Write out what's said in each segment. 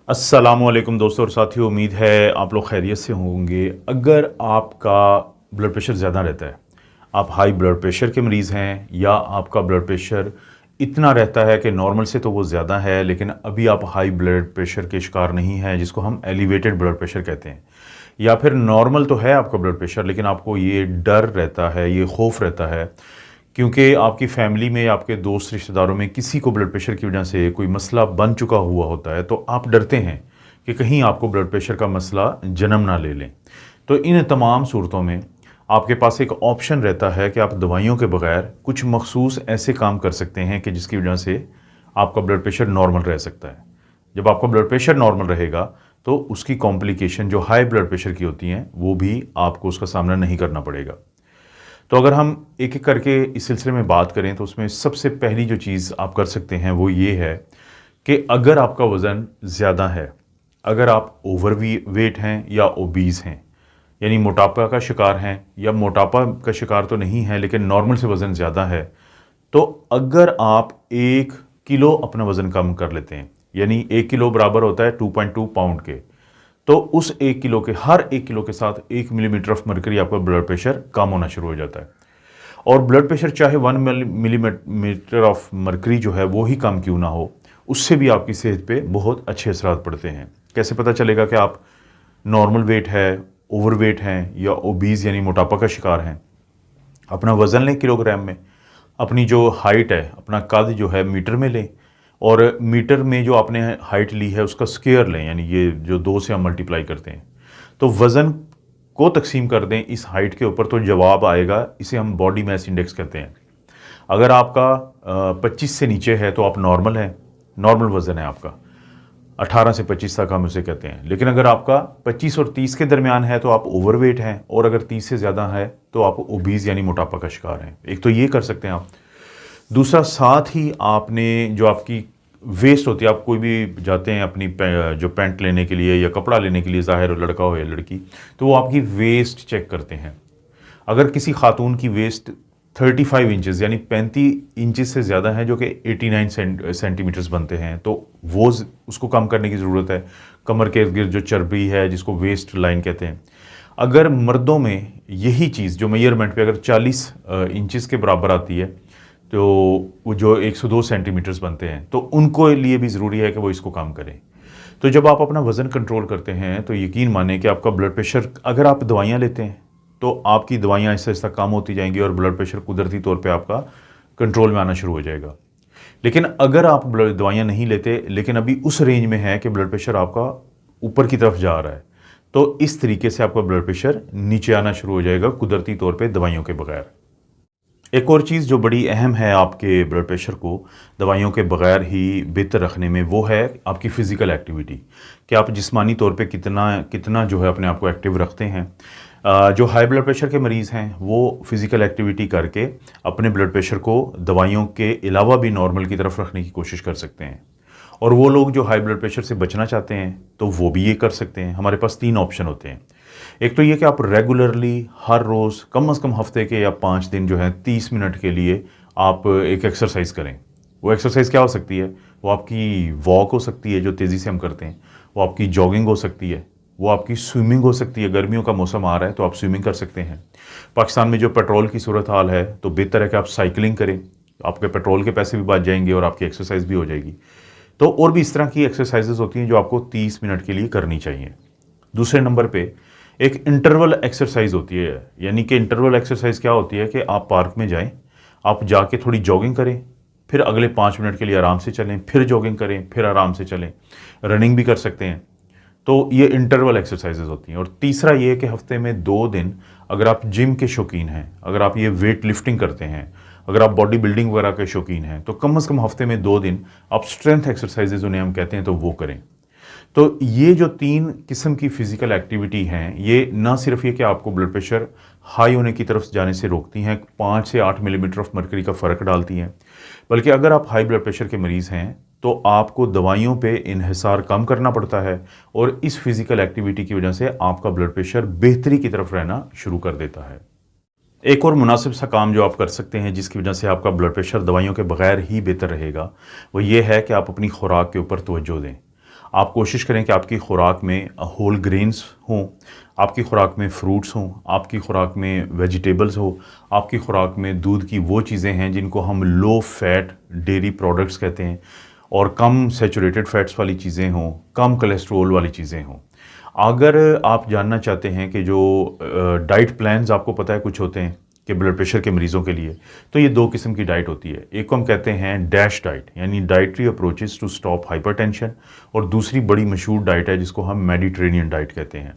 अस्सलामुअलैकुम दोस्तों और साथियों, उम्मीद है आप लोग खैरियत से होंगे। अगर आपका ब्लड प्रेशर ज़्यादा रहता है, आप हाई ब्लड प्रेशर के मरीज़ हैं, या आपका ब्लड प्रेशर इतना रहता है कि नॉर्मल से तो वो ज़्यादा है लेकिन अभी आप हाई ब्लड प्रेशर के शिकार नहीं हैं, जिसको हम एलिवेटेड ब्लड प्रेशर कहते हैं, या फिर नॉर्मल तो है आपका ब्लड प्रेशर लेकिन आपको ये डर रहता है, ये खौफ रहता है क्योंकि आपकी फैमिली में, आपके दोस्त रिश्तेदारों में किसी को ब्लड प्रेशर की वजह से कोई मसला बन चुका हुआ होता है, तो आप डरते हैं कि कहीं आपको ब्लड प्रेशर का मसला जन्म ना ले लें। तो इन तमाम सूरतों में आपके पास एक ऑप्शन रहता है कि आप दवाइयों के बगैर कुछ मखसूस ऐसे काम कर सकते हैं कि जिसकी वजह से आपका ब्लड प्रेशर नॉर्मल रह सकता है। जब आपका ब्लड प्रेशर नॉर्मल रहेगा तो उसकी कॉम्प्लिकेशन जो हाई ब्लड प्रेशर की होती हैं वो भी आपको उसका सामना नहीं करना पड़ेगा। तो अगर हम एक एक करके इस सिलसिले में बात करें तो उसमें सबसे पहली जो चीज़ आप कर सकते हैं वो ये है कि अगर आपका वज़न ज़्यादा है, अगर आप ओवर वेट हैं या ओबीज़ हैं, यानी मोटापा का शिकार हैं, या मोटापा का शिकार तो नहीं है लेकिन नॉर्मल से वज़न ज़्यादा है, तो अगर आप 1 किलो अपना वज़न कम कर लेते हैं, यानी 1 किलो बराबर होता है 2.2 पाउंड के, तो उस 1 किलो के, हर 1 किलो के साथ 1 मिलीमीटर ऑफ मरकरी आपका ब्लड प्रेशर कम होना शुरू हो जाता है। और ब्लड प्रेशर चाहे 1 मिलीमीटर ऑफ मरकरी जो है वो ही कम क्यों ना हो, उससे भी आपकी सेहत पे बहुत अच्छे असरात पड़ते हैं। कैसे पता चलेगा कि आप नॉर्मल वेट है, ओवर वेट हैं या ओबीज़ यानी मोटापा का शिकार हैं? अपना वज़न लें किलोग्राम में, अपनी जो हाइट है, अपना कद जो है मीटर में लें, और मीटर में जो आपने हाइट ली है उसका स्क्वायर लें, यानी ये जो 2 से हम मल्टीप्लाई करते हैं, तो वज़न को तकसीम कर दें इस हाइट के ऊपर, तो जवाब आएगा। इसे हम बॉडी मास इंडेक्स कहते हैं। अगर आपका 25 से नीचे है तो आप नॉर्मल हैं, नॉर्मल वज़न है आपका, 18 से 25 तक हम उसे कहते हैं। लेकिन अगर आपका 25 और 30 के दरमियान है तो आप ओवरवेट हैं, और अगर 30 से ज़्यादा है तो आप ओबीज़ यानी मोटापा का शिकार हैं। एक तो ये कर सकते हैं आप। दूसरा, साथ ही आपने जो आपकी वेस्ट होती है, आप कोई भी जाते हैं अपनी जो पैंट लेने के लिए या कपड़ा लेने के लिए, ज़ाहिर हो लड़का हो या लड़की, तो वो आपकी वेस्ट चेक करते हैं। अगर किसी खातून की वेस्ट 35 इंचज़ यानी 35 इंचज़ से ज़्यादा है, जो कि 89 सेंटीमीटर्स बनते हैं, तो वो उसको कम करने की ज़रूरत है। कमर के इर्द गिर्द जो चर्बी है, जिसको वेस्ट लाइन कहते हैं, अगर मर्दों में यही चीज़ जो मेजरमेंट पे अगर 40 इंचज़ के बराबर आती है, तो वो जो 102 सेंटीमीटर्स बनते हैं, तो उनको लिए भी ज़रूरी है कि वो इसको कम करें। तो जब आप अपना वज़न कंट्रोल करते हैं तो यकीन मानें कि आपका ब्लड प्रेशर, अगर आप दवाइयाँ लेते हैं तो आपकी दवाइयाँ आहिस्ता आहिस्ता कम होती जाएंगी और ब्लड प्रेशर कुदरती तौर पे आपका कंट्रोल में आना शुरू हो जाएगा। लेकिन अगर आप दवाइयाँ नहीं लेते लेकिन अभी उस रेंज में है कि ब्लड प्रेशर आपका ऊपर की तरफ जा रहा है, तो इस तरीके से आपका ब्लड प्रेशर नीचे आना शुरू हो जाएगा कुदरती तौर पर दवाइयों के बगैर। एक और चीज़ जो बड़ी अहम है आपके ब्लड प्रेशर को दवाइयों के बगैर ही बेहतर रखने में, वो है आपकी फ़िज़िकल एक्टिविटी, कि आप जिस्मानी तौर पे कितना कितना जो है अपने आप को एक्टिव रखते हैं। जो हाई ब्लड प्रेशर के मरीज़ हैं वो फ़िज़िकल एक्टिविटी करके अपने ब्लड प्रेशर को दवाइयों के अलावा भी नॉर्मल की तरफ रखने की कोशिश कर सकते हैं। और वो लोग जो हाई ब्लड प्रेशर से बचना चाहते हैं तो वो भी ये कर सकते हैं। हमारे पास 3 ऑप्शन होते हैं। एक तो ये कि आप रेगुलरली हर रोज़ कम से कम हफ्ते के या 5 दिन जो है 30 मिनट के लिए आप एक एक्सरसाइज करें। वो एक्सरसाइज क्या हो सकती है? वो आपकी वॉक हो सकती है जो तेज़ी से हम करते हैं, वो आपकी जॉगिंग हो सकती है, वो आपकी स्विमिंग हो सकती है। गर्मियों का मौसम आ रहा है तो आप स्विमिंग कर सकते हैं। पाकिस्तान में जो पेट्रोल की सूरत हाल है तो बेहतर है कि आप साइकिलिंग करें, आपके पेट्रोल के पैसे भी बच जाएंगे और आपकी एक्सरसाइज भी हो जाएगी। तो और भी इस तरह की एक्सरसाइजेज होती हैं जो आपको 30 मिनट के लिए करनी चाहिए। दूसरे नंबर पे एक इंटरवल एक्सरसाइज होती है, यानी कि इंटरवल एक्सरसाइज क्या होती है कि आप पार्क में जाएं, आप जाके थोड़ी जॉगिंग करें, फिर अगले 5 मिनट के लिए आराम से चलें, फिर जॉगिंग करें, फिर आराम से चलें, रनिंग भी कर सकते हैं। तो ये इंटरवल एक्सरसाइजेज होती हैं। और तीसरा ये कि हफ्ते में 2 दिन अगर आप जिम के शौकीन हैं, अगर आप ये वेट लिफ्टिंग करते हैं, अगर आप बॉडी बिल्डिंग वगैरह के शौकीन हैं, तो कम से कम हफ्ते में 2 दिन आप स्ट्रेंथ एक्सरसाइजेज उन्हें हम कहते हैं तो वो करें। तो ये जो 3 किस्म की फ़िज़िकल एक्टिविटी हैं, ये ना सिर्फ ये कि आपको ब्लड प्रेशर हाई होने की तरफ जाने से रोकती हैं, 5 से 8 मिलीमीटर ऑफ मरकरी का फ़र्क डालती हैं, बल्कि अगर आप हाई ब्लड प्रेशर के मरीज़ हैं तो आपको दवाइयों पे इन्हिसार कम करना पड़ता है, और इस फ़िज़िकल एक्टिविटी की वजह से आपका ब्लड प्रेशर बेहतरी की तरफ रहना शुरू कर देता है। एक और मुनासिब सा काम जो आप कर सकते हैं जिसकी वजह से आपका ब्लड प्रेशर दवाइयों के बगैर ही बेहतर रहेगा, वो ये है कि आप अपनी खुराक के ऊपर तवज्जो दें। आप कोशिश करें कि आपकी खुराक में होल ग्रेन्स हों, आपकी खुराक में फ्रूट्स हों, आपकी खुराक में वेजिटेबल्स हो, आपकी खुराक में दूध की वो चीज़ें हैं जिनको हम लो फैट डेयरी प्रोडक्ट्स कहते हैं, और कम सैचुरेटेड फैट्स वाली चीज़ें हों, कम कोलेस्ट्रोल वाली चीज़ें हों। अगर आप जानना चाहते हैं कि जो डाइट प्लान्स आपको पता है कुछ होते हैं कि ब्लड प्रेशर के मरीज़ों के लिए, तो ये दो किस्म की डाइट होती है। एक को हम कहते हैं डैश डाइट, यानी dietary approaches to stop hypertension, और दूसरी बड़ी मशहूर डाइट है जिसको हम मेडिटेरेनियन डाइट कहते हैं।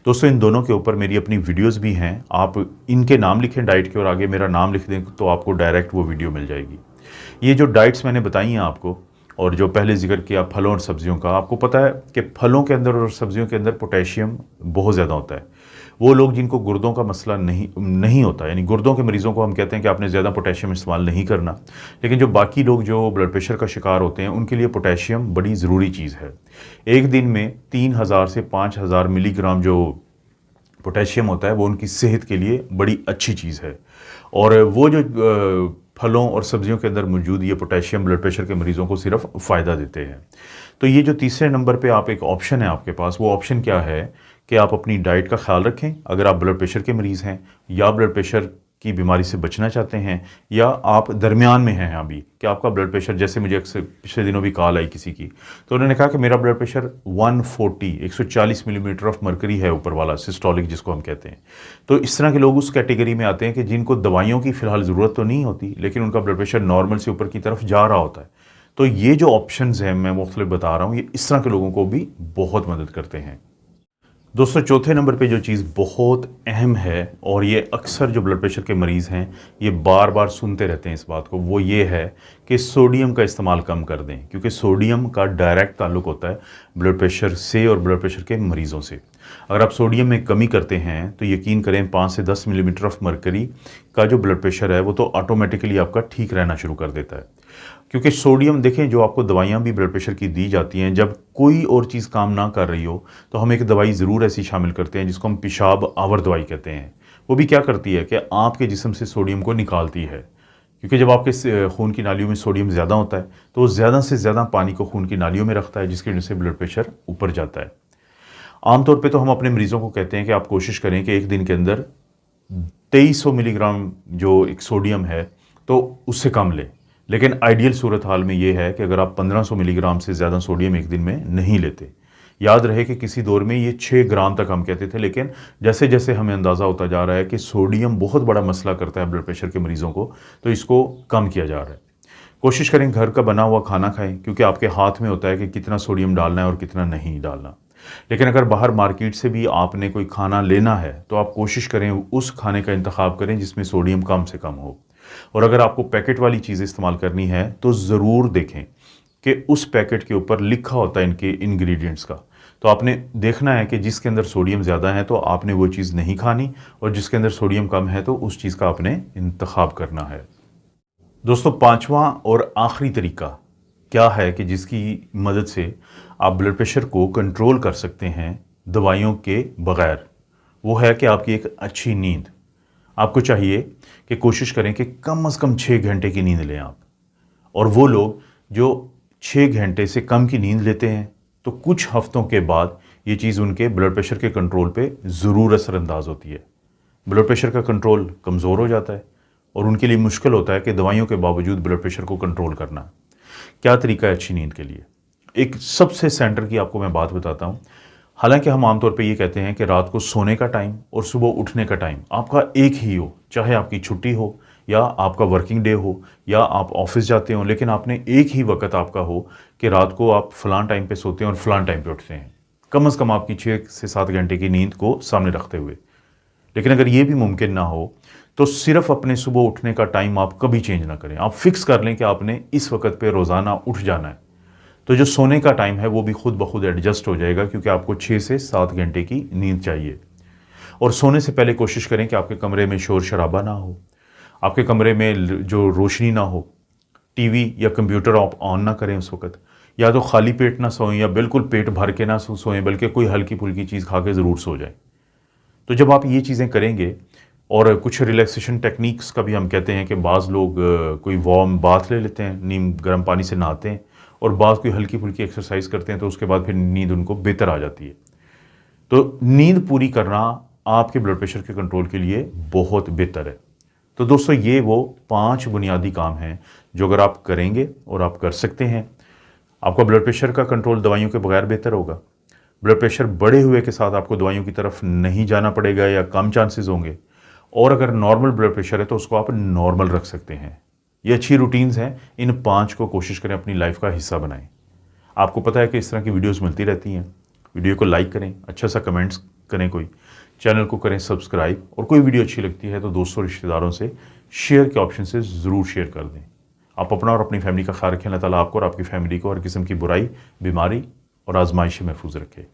दोस्तों, इन दोनों के ऊपर मेरी अपनी वीडियोस भी हैं। आप इनके नाम लिखें डाइट के और आगे मेरा नाम लिख दें तो आपको डायरेक्ट वो वीडियो मिल जाएगी। ये जो डाइट्स मैंने बताई हैं आपको, और जो पहले जिक्र किया फलों और सब्जियों का, आपको पता है कि फलों के अंदर और सब्जियों के अंदर पोटेशियम बहुत ज़्यादा होता है। वो लोग जिनको गुर्दों का मसला नहीं होता, यानी गुर्दों के मरीज़ों को हम कहते हैं कि आपने ज़्यादा पोटेशियम इस्तेमाल नहीं करना, लेकिन जो बाकी लोग जो ब्लड प्रेशर का शिकार होते हैं उनके लिए पोटेशियम बड़ी ज़रूरी चीज़ है। एक दिन में 3000 से 5000 मिलीग्राम जो पोटेशियम होता है वो उनकी सेहत के लिए बड़ी अच्छी चीज़ है। और वो जो फलों और सब्जियों के अंदर मौजूद ये पोटेशियम ब्लड प्रेशर के मरीज़ों को सिर्फ फ़ायदा देते हैं। तो ये जो तीसरे नंबर पे आप एक ऑप्शन है आपके पास, वो ऑप्शन क्या है कि आप अपनी डाइट का ख्याल रखें अगर आप ब्लड प्रेशर के मरीज़ हैं, या ब्लड प्रेशर की बीमारी से बचना चाहते हैं, या आप दरमियान में हैं अभी कि आपका ब्लड प्रेशर, जैसे मुझे अक्सर पिछले दिनों भी कॉल आई किसी की, तो उन्होंने कहा कि मेरा blood pressure 140 millimetre of mercury है ऊपर वाला, सिस्टोलिक जिसको हम कहते हैं। तो इस तरह के लोग उस कैटेगरी में आते हैं कि जिनको दवाइयों की फ़िलहाल ज़रूरत तो नहीं होती, लेकिन उनका ब्लड प्रेशर नॉर्मल से ऊपर की तरफ जा रहा होता है। तो ये जो ऑप्शंस हैं मैं मुख्तलिफ बता रहा हूँ, ये इस तरह के लोगों को भी बहुत मदद करते हैं। दोस्तों, चौथे नंबर पे जो चीज़ बहुत अहम है, और ये अक्सर जो ब्लड प्रेशर के मरीज़ हैं ये बार बार सुनते रहते हैं इस बात को, वो ये है कि सोडियम का इस्तेमाल कम कर दें, क्योंकि सोडियम का डायरेक्ट ताल्लुक होता है ब्लड प्रेशर से और ब्लड प्रेशर के मरीज़ों से। अगर आप सोडियम में कमी करते हैं तो यकीन करें 5 से 10 मिलीमीटर ऑफ मरकरी का जो ब्लड प्रेशर है वो तो ऑटोमेटिकली आपका ठीक रहना शुरू कर देता है। क्योंकि सोडियम, देखें, जो आपको दवाइयाँ भी ब्लड प्रेशर की दी जाती हैं, जब कोई और चीज़ काम ना कर रही हो तो हम एक दवाई ज़रूर ऐसी शामिल करते हैं जिसको हम पेशाब आवर दवाई कहते हैं। वो भी क्या करती है कि आपके जिस्म से सोडियम को निकालती है, क्योंकि जब आपके खून की नालियों में सोडियम ज़्यादा होता है तो वो ज़्यादा से ज़्यादा पानी को खून की नालियों में रखता है, जिसकी वजह से ब्लड प्रेशर ऊपर जाता है। आमतौर पे तो हम अपने मरीज़ों को कहते हैं कि आप कोशिश करें कि एक दिन के अंदर 2300 मिलीग्राम जो एक सोडियम है तो उससे कम लें, लेकिन आइडियल सूरत हाल में ये है कि अगर आप 1500 मिलीग्राम से ज़्यादा सोडियम एक दिन में नहीं लेते। याद रहे कि किसी दौर में ये 6 ग्राम तक हम कहते थे, लेकिन जैसे जैसे हमें अंदाज़ा होता जा रहा है कि सोडियम बहुत बड़ा मसला करता है ब्लड प्रेशर के मरीज़ों को, तो इसको कम किया जा रहा है। कोशिश करें घर का बना हुआ खाना खाएं, क्योंकि आपके हाथ में होता है कि कितना सोडियम डालना है और कितना नहीं डालना। लेकिन अगर बाहर मार्केट से भी आपने कोई खाना लेना है तो आप कोशिश करें उस खाने का इंतखाब करें जिसमें सोडियम कम से कम हो। और अगर आपको पैकेट वाली चीज़ें इस्तेमाल करनी है तो ज़रूर देखें कि उस पैकेट के ऊपर लिखा होता है इनके इंग्रेडिएंट्स का। तो आपने देखना है कि जिसके अंदर सोडियम ज़्यादा है तो आपने वो चीज़ नहीं खानी, और जिसके अंदर सोडियम कम है तो उस चीज़ का आपने इंतखाब करना है। दोस्तों, पांचवा और आखिरी तरीका क्या है कि जिसकी मदद से आप ब्लड प्रेशर को कंट्रोल कर सकते हैं दवाइयों के बग़ैर, वो है कि आपकी एक अच्छी नींद। आपको चाहिए कि कोशिश करें कि कम से कम 6 घंटे की नींद लें आप। और वो लोग जो 6 घंटे से कम की नींद लेते हैं तो कुछ हफ्तों के बाद ये चीज़ उनके ब्लड प्रेशर के कंट्रोल पे ज़रूर असरअंदाज होती है। ब्लड प्रेशर का कंट्रोल कमज़ोर हो जाता है और उनके लिए मुश्किल होता है कि दवाइयों के बावजूद ब्लड प्रेशर को कंट्रोल करना। क्या तरीका है अच्छी नींद के लिए? एक सबसे सेंटर की आपको मैं बात बताता हूँ। हालांकि हम आमतौर पे ये कहते हैं कि रात को सोने का टाइम और सुबह उठने का टाइम आपका एक ही हो, चाहे आपकी छुट्टी हो या आपका वर्किंग डे हो या आप ऑफिस जाते हो, लेकिन आपने एक ही वक्त आपका हो कि रात को आप फ़लाँ टाइम पे सोते हैं और फ़लाँ टाइम पे उठते हैं। कम से कम आपकी 6 से 7 घंटे की नींद को सामने रखते हुए। लेकिन अगर ये भी मुमकिन ना हो तो सिर्फ अपने सुबह उठने का टाइम आप कभी चेंज ना करें। आप फिक्स कर लें कि आपने इस वक्त पे रोज़ाना उठ जाना है, तो जो सोने का टाइम है वो भी खुद ब खुद एडजस्ट हो जाएगा, क्योंकि आपको 6 से 7 घंटे की नींद चाहिए। और सोने से पहले कोशिश करें कि आपके कमरे में शोर शराबा ना हो, आपके कमरे में जो रोशनी ना हो, टीवी या कंप्यूटर आप ऑन ना करें उस वक्त, या तो खाली पेट ना सोएं या बिल्कुल पेट भर के ना सोएं, बल्कि कोई हल्की फुल्की चीज़ खा के ज़रूर सो जाएं। तो जब आप ये चीज़ें करेंगे, और कुछ रिलैक्सेशन टेक्निक्स का भी हम कहते हैं कि बाज़ लोग कोई वार्म बाथ ले लेते हैं, नीम गर्म पानी से नहाते हैं और बाद कोई हल्की फुल्की एक्सरसाइज करते हैं तो उसके बाद फिर नींद उनको बेहतर आ जाती है। तो नींद पूरी करना आपके ब्लड प्रेशर के कंट्रोल के लिए बहुत बेहतर है। तो दोस्तों ये वो 5 बुनियादी काम हैं जो अगर आप करेंगे और आप कर सकते हैं, आपका ब्लड प्रेशर का कंट्रोल दवाइयों के बगैर बेहतर होगा। ब्लड प्रेशर बढ़े हुए के साथ आपको दवाइयों की तरफ नहीं जाना पड़ेगा या कम चांसेस होंगे, और अगर नॉर्मल ब्लड प्रेशर है तो उसको आप नॉर्मल रख सकते हैं। ये अच्छी रूटीन्स हैं, इन 5 को कोशिश करें अपनी लाइफ का हिस्सा बनाएं। आपको पता है कि इस तरह की वीडियोस मिलती रहती हैं। वीडियो को लाइक करें, अच्छा सा कमेंट्स करें, कोई चैनल को करें सब्सक्राइब, और कोई वीडियो अच्छी लगती है तो दोस्तों रिश्तेदारों से शेयर के ऑप्शन से ज़रूर शेयर कर दें। आप अपना और अपनी फैमिली का ख्याल रखें। अल्लाह ताला आपको और आपकी फैमिली को हर किस्म की बुराई, बीमारी और आजमाइश से महफूज रखे।